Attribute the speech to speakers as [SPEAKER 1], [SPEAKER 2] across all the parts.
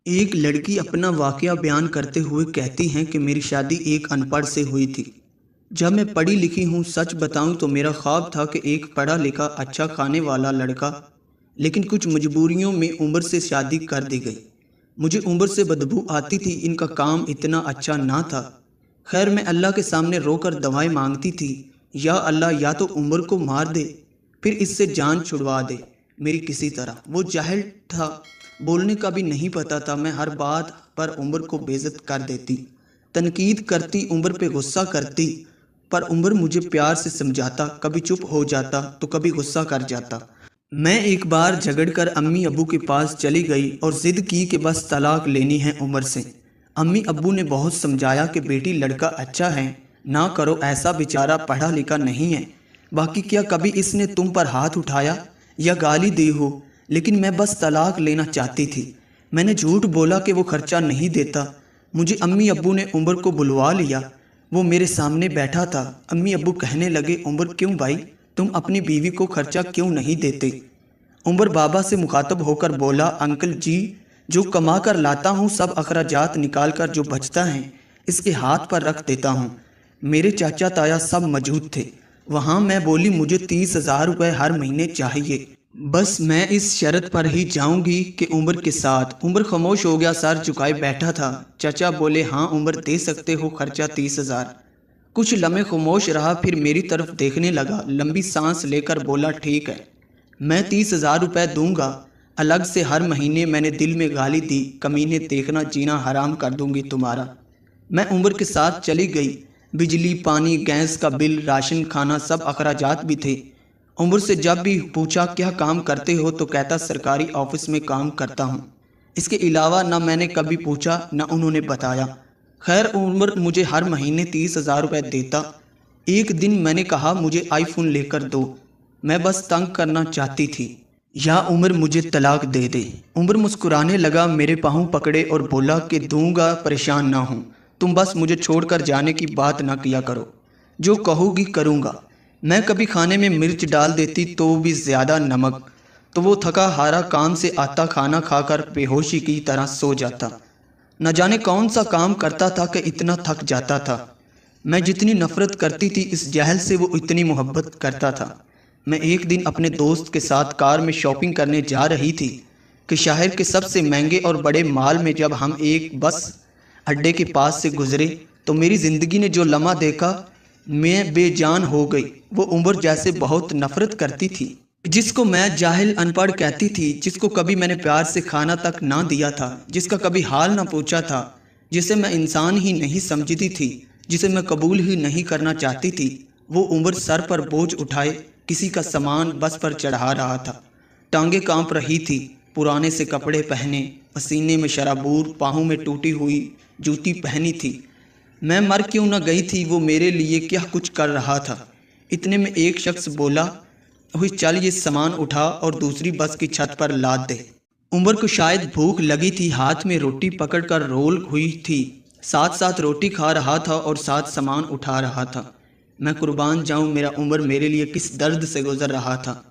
[SPEAKER 1] एक लड़की अपना वाकया बयान करते हुए कहती हैं कि मेरी शादी एक अनपढ़ से हुई थी। जब मैं पढ़ी लिखी हूँ, सच बताऊँ तो मेरा ख्वाब था कि एक पढ़ा लिखा अच्छा खाने वाला लड़का, लेकिन कुछ मजबूरियों में उम्र से शादी कर दी गई। मुझे उम्र से बदबू आती थी, इनका काम इतना अच्छा ना था। खैर, मैं अल्लाह के सामने रोकर दवाएं मांगती थी, या अल्लाह या तो उम्र को मार दे, फिर इससे जान छुड़वा दे मेरी किसी तरह। वो जाहिल था, बोलने का भी नहीं पता था। मैं हर बात पर उम्र को बेइज्जत कर देती, तनकीद करती, उम्र पे गुस्सा करती, पर उम्र मुझे प्यार से समझाता, कभी चुप हो जाता तो कभी गुस्सा कर जाता। मैं एक बार झगड़ कर अम्मी अब्बू के पास चली गई और जिद की कि बस तलाक लेनी है उम्र से। अम्मी अब्बू ने बहुत समझाया कि बेटी, लड़का अच्छा है, ना करो ऐसा, बेचारा पढ़ा लिखा नहीं है। बाकी क्या कभी इसने तुम पर हाथ उठाया या गाली दी हो? लेकिन मैं बस तलाक लेना चाहती थी। मैंने झूठ बोला कि वो खर्चा नहीं देता। मुझे अम्मी अब्बू ने उम्र को बुलवा लिया। वो मेरे सामने बैठा था। अम्मी अब्बू कहने लगे, उम्र क्यों भाई, तुम अपनी बीवी को खर्चा क्यों नहीं देते? उम्र बाबा से मुखातब होकर बोला, अंकल जी, जो कमा कर लाता हूँ सब अखराजात निकाल कर जो बचता है इसके हाथ पर रख देता हूँ। मेरे चाचा ताया सब मौजूद थे वहाँ। मैं बोली, मुझे 30,000 रुपये हर महीने चाहिए, बस मैं इस शर्त पर ही जाऊंगी कि उम्र के साथ। उम्र खामोश हो गया, सर झुकाए बैठा था। चाचा बोले, हाँ उम्र, दे सकते हो खर्चा 30,000। कुछ लम्हे खामोश रहा, फिर मेरी तरफ देखने लगा, लंबी सांस लेकर बोला, ठीक है, मैं 30,000 रुपये दूंगा अलग से हर महीने। मैंने दिल में गाली दी, कमीने, देखना जीना हराम कर दूंगी तुम्हारा। मैं उम्र के साथ चली गई। बिजली, पानी, गैस का बिल, राशन, खाना, सब अखराजात भी थे। उम्र से जब भी पूछा क्या काम करते हो तो कहता सरकारी ऑफिस में काम करता हूँ। इसके अलावा ना मैंने कभी पूछा ना उन्होंने बताया। खैर, उम्र मुझे हर महीने 30,000 रुपये देता। एक दिन मैंने कहा, मुझे आईफोन लेकर दो, मैं बस तंग करना चाहती थी, या उम्र मुझे तलाक दे दे। उम्र मुस्कुराने लगा, मेरे पाँव पकड़े और बोला कि दूंगा, परेशान ना हूँ, तुम बस मुझे छोड़कर जाने की बात ना किया करो, जो कहोगी करूँगा। मैं कभी खाने में मिर्च डाल देती तो भी ज़्यादा नमक, तो वो थका हारा काम से आता, खाना खाकर बेहोशी की तरह सो जाता। न जाने कौन सा काम करता था कि इतना थक जाता था। मैं जितनी नफरत करती थी इस जहल से, वो इतनी मोहब्बत करता था। मैं एक दिन अपने दोस्त के साथ कार में शॉपिंग करने जा रही थी कि शहर के सबसे महंगे और बड़े मॉल में जब हम एक बस अड्डे के पास से गुजरे तो मेरी ज़िंदगी ने जो लम्हा देखा, मैं बेजान हो गई। वो उम्र जैसे बहुत नफरत करती थी, जिसको मैं जाहिल अनपढ़ कहती थी, जिसको कभी मैंने प्यार से खाना तक ना दिया था, जिसका कभी हाल ना पूछा था, जिसे मैं इंसान ही नहीं समझती थी, जिसे मैं कबूल ही नहीं करना चाहती थी। वो उम्र सर पर बोझ उठाए किसी का सामान बस पर चढ़ा रहा था। टांगे कांप रही थी, पुराने से कपड़े पहने, पसीने में शराबूर, पाँवों में टूटी हुई जूती पहनी थी। मैं मर क्यों न गई थी, वो मेरे लिए क्या कुछ कर रहा था। इतने में एक शख्स बोला, हुई चल ये सामान उठा और दूसरी बस की छत पर लाद दे। उम्र को शायद भूख लगी थी, हाथ में रोटी पकड़कर रोल हुई थी, साथ साथ रोटी खा रहा था और साथ सामान उठा रहा था। मैं कुर्बान जाऊं, मेरा उम्र मेरे लिए किस दर्द से गुजर रहा था।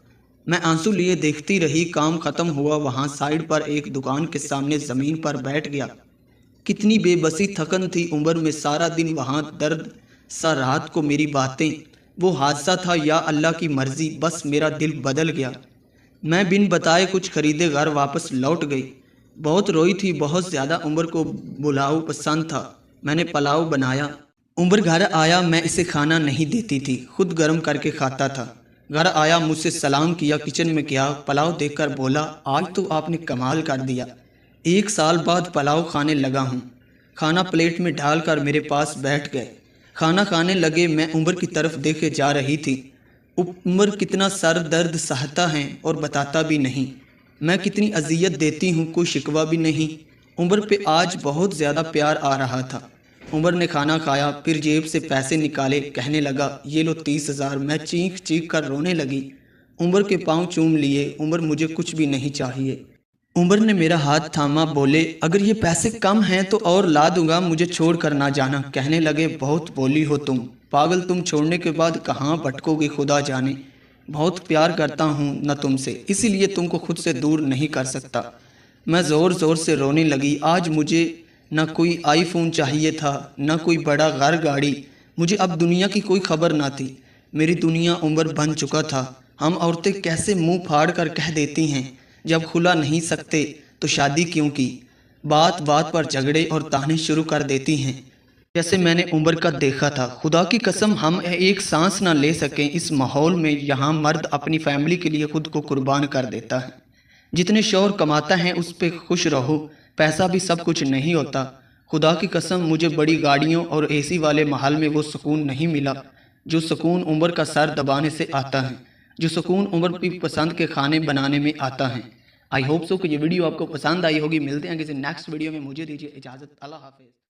[SPEAKER 1] मैं आंसू लिए देखती रही। काम खत्म हुआ, वहाँ साइड पर एक दुकान के सामने ज़मीन पर बैठ गया। कितनी बेबसी, थकन थी उम्र में, सारा दिन वहाँ दर्द सा, रात को मेरी बातें। वो हादसा था या अल्लाह की मर्जी, बस मेरा दिल बदल गया। मैं बिन बताए कुछ खरीदे घर वापस लौट गई। बहुत रोई थी, बहुत ज़्यादा। उम्र को पुलाव पसंद था, मैंने पुलाव बनाया। उम्र घर आया, मैं इसे खाना नहीं देती थी, खुद गर्म करके खाता था। घर आया, मुझसे सलाम किया, किचन में गया, पुलाव देखकर बोला, आज तो आपने कमाल कर दिया। 1 साल बाद पुलाव खाने लगा हूँ। खाना प्लेट में डालकर मेरे पास बैठ गए। खाना खाने लगे। मैं उम्र की तरफ देखे जा रही थी। उम्र कितना सर दर्द सहता है और बताता भी नहीं। मैं कितनी अजियत देती हूँ, कोई शिकवा भी नहीं। उम्र पे आज बहुत ज़्यादा प्यार आ रहा था। उम्र ने खाना खाया, फिर जेब से पैसे निकाले, कहने लगा, ये लो 30,000। मैं चीख चीख कर रोने लगी। उम्र के पाँव चूम लिए। उम्र, मुझे कुछ भी नहीं चाहिए। उम्र ने मेरा हाथ थामा, बोले, अगर ये पैसे कम हैं तो और ला दूंगा, मुझे छोड़ कर ना जाना। कहने लगे, बहुत बोली हो तुम, पागल, तुम छोड़ने के बाद कहाँ भटकोगे खुदा जाने। बहुत प्यार करता हूँ न तुमसे, इसीलिए तुमको खुद से दूर नहीं कर सकता। मैं ज़ोर ज़ोर से रोने लगी। आज मुझे न कोई आईफोन चाहिए था, न कोई बड़ा घर गाड़ी। मुझे अब दुनिया की कोई खबर ना थी। मेरी दुनिया उम्र बन चुका था। हम औरतें कैसे मुंह फाड़ कर कह देती हैं, जब खुला नहीं सकते तो शादी क्यों की। बात बात पर झगड़े और ताने शुरू कर देती हैं, जैसे मैंने उम्र का देखा था। खुदा की कसम, हम एक सांस ना ले सकें इस माहौल में। यहाँ मर्द अपनी फैमिली के लिए खुद को कुर्बान कर देता है। जितने शौहर कमाता है उस पे खुश रहो, पैसा भी सब कुछ नहीं होता। खुदा की कसम, मुझे बड़ी गाड़ियों और एसी वाले महल में वो सुकून नहीं मिला जो सुकून उम्र का सर दबाने से आता है, जो सुकून उम्र की पसंद के खाने बनाने में आता है। आई होप सो कि ये वीडियो आपको पसंद आई होगी। मिलते हैं किसी नेक्स्ट वीडियो में। मुझे दीजिए इजाज़त। अल्लाह हाफिज़।